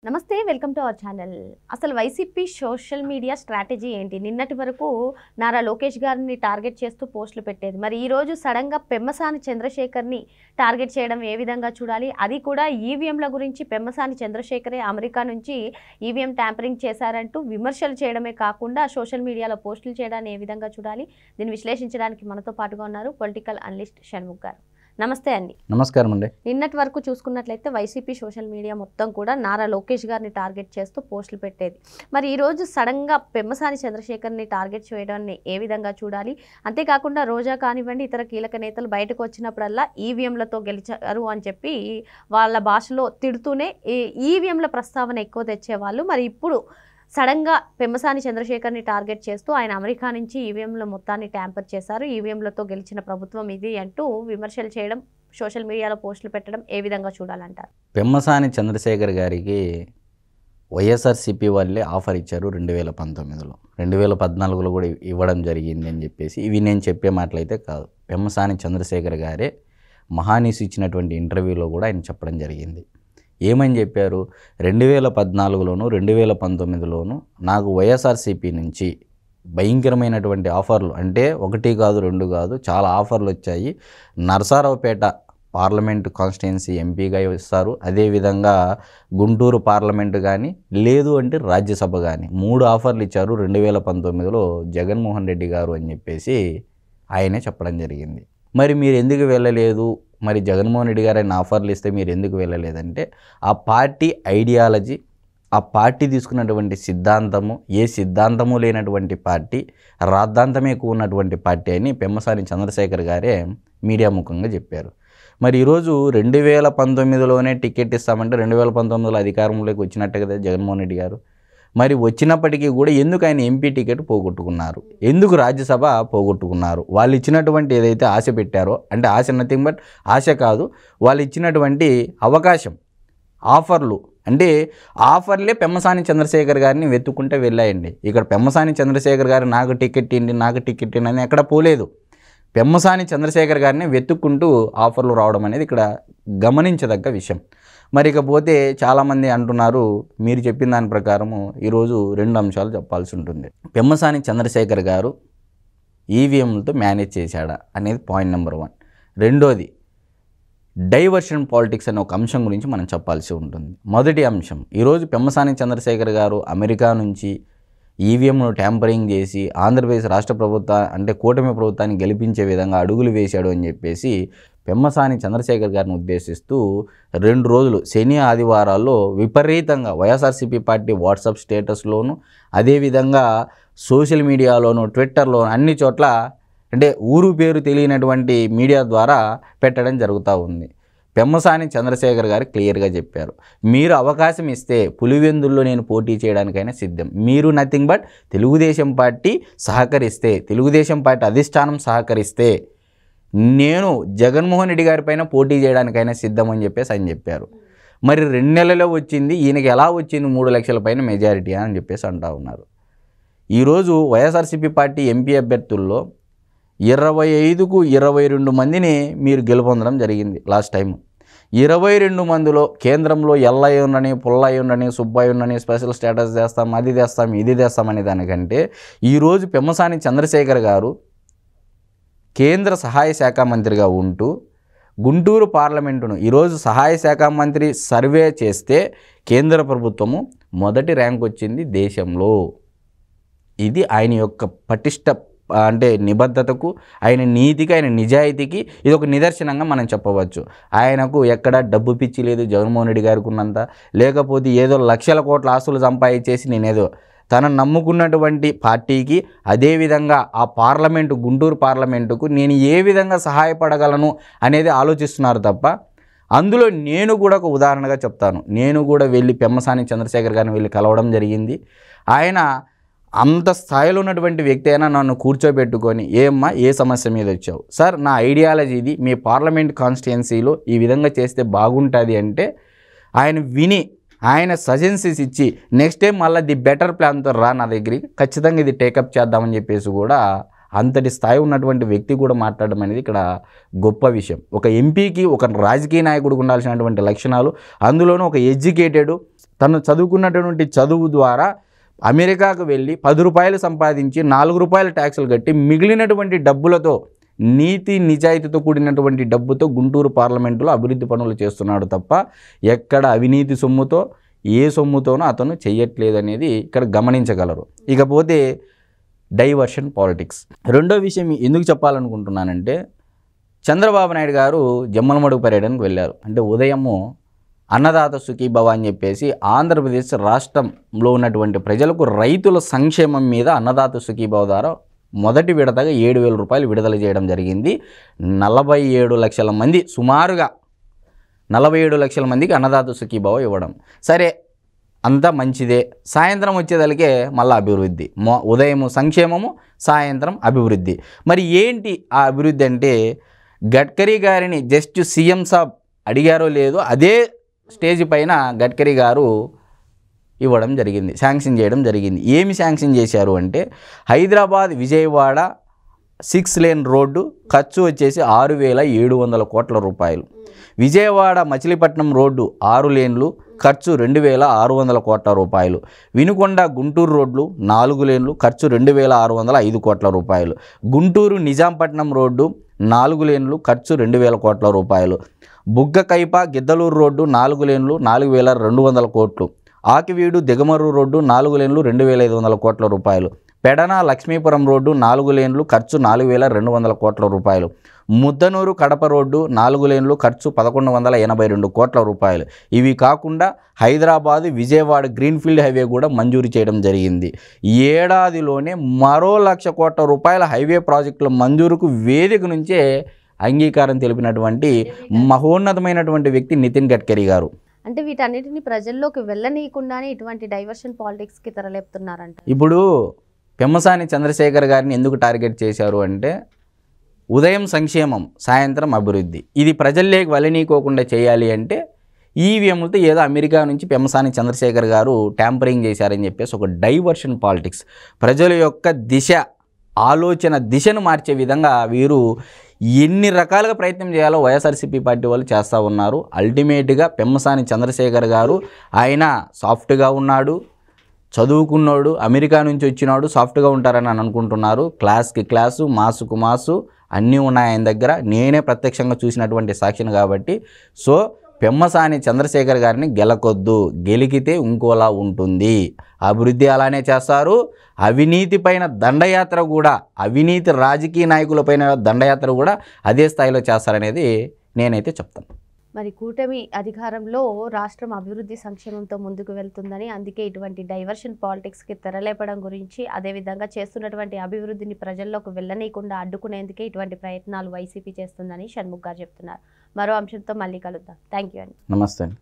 నమస్తే welcome to our channel. అసలు YCP social media strategy ఏంటి? నిన్నటి వరకు నారా లోకేష్ గారిని టార్గెట్ చేస్తూ పోస్టులు పెట్టేది. మరి ఈరోజు సడన్గా పెమ్మసాని చంద్రశేఖర్ని టార్గెట్ చేయడం ఏ విధంగా చూడాలి? అది కూడా ఈవీఎంల గురించి పెమ్మసాని చంద్రశేఖరే అమెరికా నుంచి ఈవీఎం ట్యాంపరింగ్ చేశారంటూ విమర్శలు చేయడమే కాకుండా సోషల్ మీడియాలో పోస్టులు చేయడాన్ని ఏ విధంగా చూడాలి? దీన్ని విశ్లేషించడానికి మనతో పాటుగా ఉన్నారు పొలిటికల్ అనలిస్ట్ షణ్ముఖ్ గారు. నమస్తే అండి. నమస్కారం అండి. నిన్నటి వరకు చూసుకున్నట్లయితే వైసీపీ సోషల్ మీడియా మొత్తం కూడా నారా లోకేష్ గారిని టార్గెట్ చేస్తూ పోస్టులు పెట్టేది. మరి ఈరోజు సడన్గా పెమ్మసాని చంద్రశేఖర్ని టార్గెట్ చేయడాన్ని ఏ విధంగా చూడాలి? అంతేకాకుండా రోజా కానివ్వండి, ఇతర కీలక నేతలు బయటకు వచ్చినప్పుడల్లా ఈవీఎంలతో గెలిచారు అని చెప్పి వాళ్ళ భాషలో తిడుతూనే ఈవీఎంల ప్రస్తావన ఎక్కువ తెచ్చేవాళ్ళు. మరి ఇప్పుడు సడన్గా పెమ్మసాని చంద్రశేఖర్ని టార్గెట్ చేస్తూ ఆయన అమెరికా నుంచి ఈవీఎంల మొత్తాన్ని ట్యాంపర్ చేశారు, ఈవీఎంలతో గెలిచిన ప్రభుత్వం ఇది అంటూ విమర్శలు చేయడం, సోషల్ మీడియాలో పోస్టులు పెట్టడం ఏ విధంగా చూడాలంటారు? పెమ్మసాని చంద్రశేఖర్ గారికి వైఎస్ఆర్సీపీ వాళ్ళే ఆఫర్ ఇచ్చారు 2019లో, 2014లో కూడా ఇవ్వడం జరిగింది అని చెప్పేసి. ఇవి నేను చెప్పే మాటలైతే కాదు. పెమ్మసాని చంద్రశేఖర్ గారే మహానీస్ ఇచ్చినటువంటి ఇంటర్వ్యూలో కూడా ఆయన చెప్పడం జరిగింది. ఏమని చెప్పారు? 2014లోను 2019లోను నాకు వైఎస్ఆర్సీపీ నుంచి భయంకరమైనటువంటి ఆఫర్లు, అంటే ఒకటి కాదు రెండు కాదు చాలా ఆఫర్లు వచ్చాయి. నరసరావుపేట పార్లమెంటు కాన్స్టిట్యున్సీ ఎంపీగా ఇస్తారు, అదేవిధంగా గుంటూరు పార్లమెంటు కానీ లేదు అంటే రాజ్యసభ కానీ 3 ఆఫర్లు ఇచ్చారు 2019లో జగన్మోహన్ రెడ్డి గారు అని చెప్పేసి ఆయనే చెప్పడం జరిగింది. మరి మీరు ఎందుకు వెళ్ళలేదు? మరి జగన్మోహన్ రెడ్డి గారు ఆయన ఆఫర్లు ఇస్తే మీరు ఎందుకు వెళ్ళలేదంటే, ఆ పార్టీ ఐడియాలజీ, ఆ పార్టీ తీసుకున్నటువంటి సిద్ధాంతము, ఏ సిద్ధాంతము లేనటువంటి పార్టీ, రాద్ధాంతమే ఎక్కువ ఉన్నటువంటి పార్టీ అని పెమ్మసాని చంద్రశేఖర్ గారే మీడియా ముఖంగా చెప్పారు. మరి ఈరోజు 2019లోనే టికెట్ ఇస్తామంటే 2019లో అధికారంలోకి వచ్చినట్టే కదా జగన్మోహన్ రెడ్డి గారు. మరి వచ్చినప్పటికీ కూడా ఎందుకు ఆయన ఎంపీ టికెట్ పోగొట్టుకున్నారు? ఎందుకు రాజ్యసభ పోగొట్టుకున్నారు? వాళ్ళు ఇచ్చినటువంటి ఏదైతే ఆశ పెట్టారో, అంటే ఆశ నథింగ్ బట్ ఆశ కాదు, వాళ్ళు ఇచ్చినటువంటి అవకాశం, ఆఫర్లు, అంటే ఆఫర్లే పెమ్మసాని చంద్రశేఖర్ గారిని వెతుక్కుంటే వెళ్ళాయండి. ఇక్కడ పెమ్మసాని చంద్రశేఖర్ గారు నాకు టికెట్ ఇవ్వండి, నాకు టికెట్ ఇవ్వండి అని ఎక్కడ పోలేదు. పెమ్మసాని చంద్రశేఖర్ గారిని వెతుక్కుంటూ ఆఫర్లు రావడం అనేది ఇక్కడ గమనించదగ్గ విషయం. మరి ఇకపోతే చాలామంది అంటున్నారు, మీరు చెప్పిన దాని ప్రకారము ఈరోజు 2 అంశాలు చెప్పాల్సి ఉంటుంది. పెమ్మసాని చంద్రశేఖర్ గారు ఈవీఎంలతో మేనేజ్ చేశాడా అనేది పాయింట్ నెంబర్ 1. రెండోది, డైవర్షన్ పాలిటిక్స్ అనే ఒక అంశం గురించి మనం చెప్పాల్సి ఉంటుంది. మొదటి అంశం, ఈరోజు పెమ్మసాని చంద్రశేఖర్ గారు అమెరికా నుంచి ఈవీఎంను ట్యాంపరింగ్ చేసి ఆంధ్రప్రదేశ్ రాష్ట్ర అంటే కూటమి ప్రభుత్వాన్ని గెలిపించే విధంగా అడుగులు వేశాడు అని చెప్పేసి పెమ్మసాని చంద్రశేఖర్ గారిని ఉద్దేశిస్తూ 2 రోజులు శని ఆదివారాల్లో విపరీతంగా వైఎస్ఆర్సీపీ పార్టీ వాట్సాప్ స్టేటస్లోను, అదేవిధంగా సోషల్ మీడియాలోను, ట్విట్టర్లోను, అన్ని చోట్ల, అంటే ఊరు పేరు తెలియనటువంటి మీడియా ద్వారా పెట్టడం జరుగుతూ ఉంది. పెమ్మసాని చంద్రశేఖర్ గారు క్లియర్గా చెప్పారు, మీరు అవకాశం ఇస్తే పులివెందుల్లో నేను పోటీ చేయడానికైనా సిద్ధం. మీరు నథింగ్ బట్ తెలుగుదేశం పార్టీ సహకరిస్తే, తెలుగుదేశం పార్టీ అధిష్టానం సహకరిస్తే నేను జగన్మోహన్ రెడ్డి గారి పైన పోటీ చేయడానికైనా సిద్ధం అని చెప్పేసి ఆయన చెప్పారు. మరి 2 నెలల్లో వచ్చింది, ఈయనకి ఎలా వచ్చింది 3 లక్షల పైన మెజారిటీ అని చెప్పేసి అంటూ ఉన్నారు. ఈరోజు వైఎస్ఆర్సీపీ పార్టీ ఎంపీ అభ్యర్థుల్లో 25కు 22 మందిని మీరు గెలుపొందడం జరిగింది లాస్ట్ టైం. 22 మందిలో కేంద్రంలో ఎల్లయ్య ఉండని, పుల్లయ్య ఉండని, సుబ్బయ్య ఉండని, స్పెషల్ స్టేటస్ చేస్తాం, అది తెస్తాం, ఇది తెస్తాం అనే దానికంటే ఈరోజు పెమ్మసాని చంద్రశేఖర్ గారు కేంద్ర సహాయ శాఖ మంత్రిగా ఉంటూ గుంటూరు పార్లమెంటును ఈరోజు సహాయ శాఖ మంత్రి సర్వే చేస్తే కేంద్ర ప్రభుత్వము మొదటి ర్యాంక్ వచ్చింది దేశంలో. ఇది ఆయన యొక్క పటిష్ట అంటే నిబద్ధతకు, ఆయన నీతికి, ఆయన నిజాయితీకి ఇది ఒక నిదర్శనంగా మనం చెప్పవచ్చు. ఆయనకు ఎక్కడ డబ్బు పిచ్చి లేదు జగన్మోహన్ రెడ్డి గారికి ఉన్నంత, లేకపోతే ఏదో లక్షల కోట్ల ఆస్తులు సంపాదించేసి నేనేదో తనను నమ్ముకున్నటువంటి పార్టీకి, అదేవిధంగా ఆ పార్లమెంటు గుంటూరు పార్లమెంటుకు నేను ఏ విధంగా సహాయపడగలను అనేది ఆలోచిస్తున్నారు తప్ప, అందులో నేను కూడా ఒక ఉదాహరణగా చెప్తాను. నేను కూడా వెళ్ళి పెమ్మసాని చంద్రశేఖర్ గారిని వెళ్ళి కలవడం జరిగింది. ఆయన అంత స్థాయిలో ఉన్నటువంటి వ్యక్తి అయినా నన్ను కూర్చోబెట్టుకొని, ఏమ్మా ఏ సమస్య మీద వచ్చావు? సార్ నా ఐడియాలజీ ఇది, మీ పార్లమెంట్ కాన్స్టిట్యున్సీలో ఈ విధంగా చేస్తే బాగుంటుంది అంటే ఆయన విని, ఆయన సజెషన్స్ ఇచ్చి నెక్స్ట్ టైం మళ్ళీ ది బెటర్ ప్లాన్తో రా నా దగ్గరికి, ఖచ్చితంగా ఇది టేకప్ చేద్దామని చెప్పేసి కూడా అంతటి స్థాయి ఉన్నటువంటి వ్యక్తి కూడా మాట్లాడడం అనేది ఇక్కడ గొప్ప విషయం. ఒక ఎంపీకి ఒక రాజకీయ నాయకుడికి ఉండాల్సినటువంటి లక్షణాలు, అందులోనూ ఒక ఎడ్యుకేటెడ్, తను చదువుకున్నటువంటి చదువు ద్వారా అమెరికాకు వెళ్ళి 10 రూపాయలు సంపాదించి 4 రూపాయల ట్యాక్సులు కట్టి మిగిలినటువంటి డబ్బులతో నీతి నిజాయితీతో కూడినటువంటి డబ్బుతో గుంటూరు పార్లమెంటులో అభివృద్ధి పనులు చేస్తున్నాడు తప్ప ఎక్కడ అవినీతి సొమ్ముతో ఏ సొమ్ముతోనో అతను చెయ్యట్లేదనేది ఇక్కడ గమనించగలరు. ఇకపోతే డైవర్షన్ పాలిటిక్స్. రెండో విషయం ఎందుకు చెప్పాలనుకుంటున్నానంటే, చంద్రబాబు నాయుడు గారు జమ్మలమడుగు పర్యటనకు వెళ్ళారు. అంటే ఉదయము అన్నదాత సుఖీభవ అని చెప్పేసి ఆంధ్రప్రదేశ్ రాష్ట్రంలో ఉన్నటువంటి ప్రజలకు రైతుల సంక్షేమం మీద అన్నదాత సుఖీభవ ద్వారా మొదటి విడతగా 7,000 రూపాయలు విడుదల చేయడం జరిగింది. 47 లక్షల మంది, సుమారుగా 47 లక్షల మందికి అన్నదాత సుఖీభవ ఇవ్వడం. సరే, అంతా మంచిదే. సాయంత్రం వచ్చేదలికే మళ్ళీ అభివృద్ధి. ఉదయం సంక్షేమము, సాయంత్రం అభివృద్ధి. మరి ఏంటి ఆ అభివృద్ధి అంటే, గడ్కరీ గారిని జస్ట్ సీఎం సాబ్ అడిగారో లేదో అదే స్టేజ్ పైన గడ్కరీ గారు ఇవ్వడం జరిగింది, శాంక్షన్ చేయడం జరిగింది. ఏమి శాంక్షన్ చేశారు అంటే, హైదరాబాద్ విజయవాడ 6 లేన్ రోడ్డు ఖర్చు వచ్చేసి 6,700 కోట్ల రూపాయలు. విజయవాడ మచిలీపట్నం రోడ్డు 6 లేన్లు ఖర్చు 2,600 కోట్ల రూపాయలు. వినుకొండ గుంటూరు రోడ్లు 4 లేన్లు ఖర్చు 2,605 కోట్ల రూపాయలు. గుంటూరు నిజాంపట్నం రోడ్డు 4 లేన్లు ఖర్చు 2,000 కోట్ల రూపాయలు. బుగ్గకైప గిద్దలూరు రోడ్డు 4 లేన్లు 4,200 కోట్లు. ఆకివీడు దిగమర్రు రోడ్డు 4 లేన్లు 2,500 కోట్ల రూపాయలు. పెడన లక్ష్మీపురం రోడ్డు 4 లేన్లు ఖర్చు 4,200 కోట్ల రూపాయలు. ముద్దనూరు కడప రోడ్డు 4 లేన్లు ఖర్చు 1,182 కోట్ల రూపాయలు. ఇవి కాకుండా హైదరాబాదు విజయవాడ గ్రీన్ఫీల్డ్ హైవే కూడా మంజూరు చేయడం జరిగింది. ఏడాదిలోనే మరో 1,00,000 కోట్ల రూపాయల హైవే ప్రాజెక్టుల మంజూరుకు వేదిక నుంచే అంగీకారం తెలిపినటువంటి మహోన్నతమైనటువంటి వ్యక్తి నితిన్ గడ్కరీ గారు. అంటే వీటన్నిటిని ప్రజల్లోకి వెళ్ళనీయకుండానే ఇటువంటి డైవర్షన్ పాలిటిక్స్కి తెరలేపుతున్నారంట. ఇప్పుడు పెమ్మసాని చంద్రశేఖర్ గారిని ఎందుకు టార్గెట్ చేశారు అంటే, ఉదయం సంక్షేమం, సాయంత్రం అభివృద్ధి. ఇది ప్రజల్లోకి వెళ్ళనీయకోకుండా చేయాలి అంటే ఈవీఎంలతో ఏదో అమెరికా నుంచి పెమ్మసాని చంద్రశేఖర్ గారు ట్యాంపరింగ్ చేశారని చెప్పేసి ఒక డైవర్షన్ పాలిటిక్స్, ప్రజల యొక్క ఆలోచన దిశను మార్చే విధంగా వీరు ఎన్ని రకాలుగా ప్రయత్నం చేయాలో వైఎస్ఆర్సీపీ పార్టీ వాళ్ళు చేస్తూ ఉన్నారు. అల్టిమేట్గా పెమ్మసాని చంద్రశేఖర్ గారు ఆయన సాఫ్ట్గా ఉన్నాడు, చదువుకున్నాడు, అమెరికా నుంచి వచ్చినాడు, సాఫ్ట్గా ఉంటారని అనుకుంటున్నారు. క్లాస్కి క్లాసు, మాసుకు మాసు అన్నీ ఉన్నాయి ఆయన దగ్గర. నేనే ప్రత్యక్షంగా చూసినటువంటి సాక్షిని కాబట్టి. సో పెమ్మసాని చంద్రశేఖర్ గారిని గెలకొద్దు, గెలికితే ఇంకోలా ఉంటుంది. అభివృద్ధి అలానే చేస్తారు. అవినీతి పైన దండయాత్ర కూడా, అవినీతి రాజకీయ నాయకులపైన దండయాత్ర కూడా అదే స్థాయిలో చేస్తారనేది నేనైతే చెప్తాను. మరి కూటమి అధికారంలో రాష్ట్రం అభివృద్ధి సంక్షేమంతో ముందుకు వెళ్తుందని, అందుకే ఇటువంటి డైవర్షన్ పాలిటిక్స్కి తెరలేపడం గురించి, అదేవిధంగా చేస్తున్నటువంటి అభివృద్ధిని ప్రజల్లోకి వెళ్ళనీయకుండా అడ్డుకునేందుకే ఇటువంటి ప్రయత్నాలు వైసీపీ చేస్తుందని షణ్ముఖ్ గారు చెప్తున్నారు. మరో అంశంతో మళ్ళీ కలుద్దాం. థ్యాంక్ యూ అండి. నమస్తే అండి.